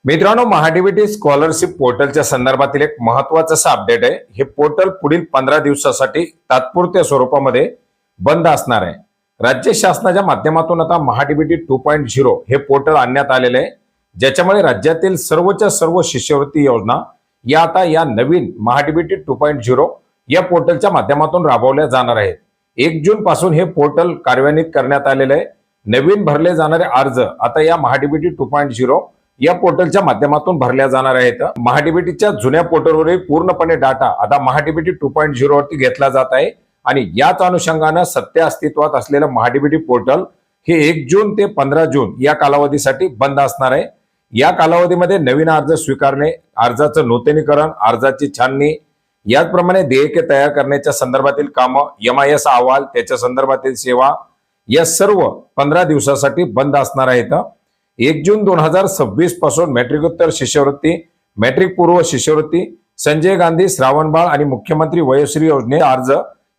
मित्रांनो, महाडीबीटी स्कॉलरशिप पोर्टलच्या संदर्भातील एक महत्त्वाचं असं अपडेट आहे। हे पोर्टल पुढील 15 दिवसासाठी तात्पुरत्या स्वरूपामध्ये बंद असणार आहे। राज्य शासनाच्या माध्यमातून आता महाडीबीटी 2.0 हे पोर्टल आणण्यात आलेले आहे, ज्याच्यामुळे राज्यातील सर्वच्या सर्व शिष्यवृत्ती योजना या आता या नवीन महाडीबीटी 2.0 या पोर्टलच्या माध्यमातून राबवल्या जाणार आहेत। 1 जून पासून हे पोर्टल कार्यान्वित करण्यात आलेले आहे। नवीन भरले जाणारे अर्ज आता या महाडीबीटी 2.0 या पोर्टलच्या माध्यमातून भरल्या जाणार आहेत। महाडीबीटीच्या जुन्या पोर्टलवरील पूर्णपणे डाटा आता महाडीबीटी 2.0 वरती घेतला जात आहे आणि याच अनुषंगाने सध्या अस्तित्वात असलेलं महाडीबीटी पोर्टल हे 1 जून ते 15 जून या कालावधीसाठी बंद असणार आहे। या कालावधीमध्ये नवीन अर्ज स्वीकारणे, अर्जाचं नूतनीकरण, अर्जाची छाननी, याचप्रमाणे देयके तयार करण्याच्या संदर्भातील कामं, MIS अहवाल, त्याच्या संदर्भातील सेवा या सर्व 15 दिवसासाठी बंद असणार आहेत। 1 जून 2026 पासून मॅट्रिकोत्तर शिष्यवृत्ती, मॅट्रिक पूर्व शिष्यवृत्ती, संजय गांधी श्रावणबाळ आणि मुख्यमंत्री वयोश्री योजने अर्ज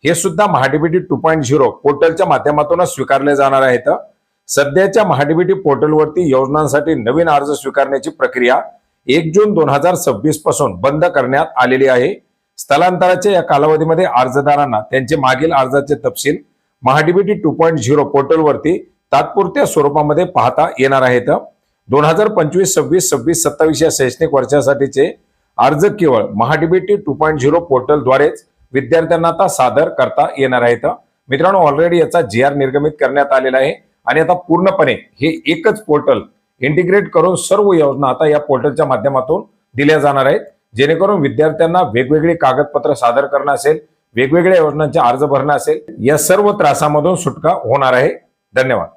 हे सुद्धा महाडीबीटी 2.0 पोर्टलच्या माध्यमातून स्वीकारले जाणार आहेत। सध्याच्या महाडीबीटी पोर्टलवरती योजनांसाठी नवीन अर्ज स्वीकारण्याची प्रक्रिया 1 जून 2026 पासून बंद करण्यात आलेली आहे। स्थलांतराच्या या कालावधीमध्ये अर्जदारांना त्यांचे मागील अर्जाचे तपशील महाडीबीटी 2.0 पोर्टलवरती तात्पुरत्या स्वरूपामध्ये पाहता येणार आहेत। 2025, 26, 26, 27 या शैक्षणिक वर्षासाठीचे अर्ज केवळ महाडीबीटी 2.0 पोर्टलद्वारेच विद्यार्थ्यांना आता सादर करता येणार आहेत। मित्रांनो, ऑलरेडी याचा GR निर्गमित करण्यात आलेला आहे आणि आता पूर्णपणे हे एकच पोर्टल इंटिग्रेट करून सर्व योजना आता या पोर्टलच्या माध्यमातून दिल्या जाणार आहेत, जेणेकरून विद्यार्थ्यांना वेगवेगळी कागदपत्र सादर करणं असेल, वेगवेगळ्या योजनांचे अर्ज भरणं असेल, या सर्व त्रासामधून सुटका होणार आहे। धन्यवाद।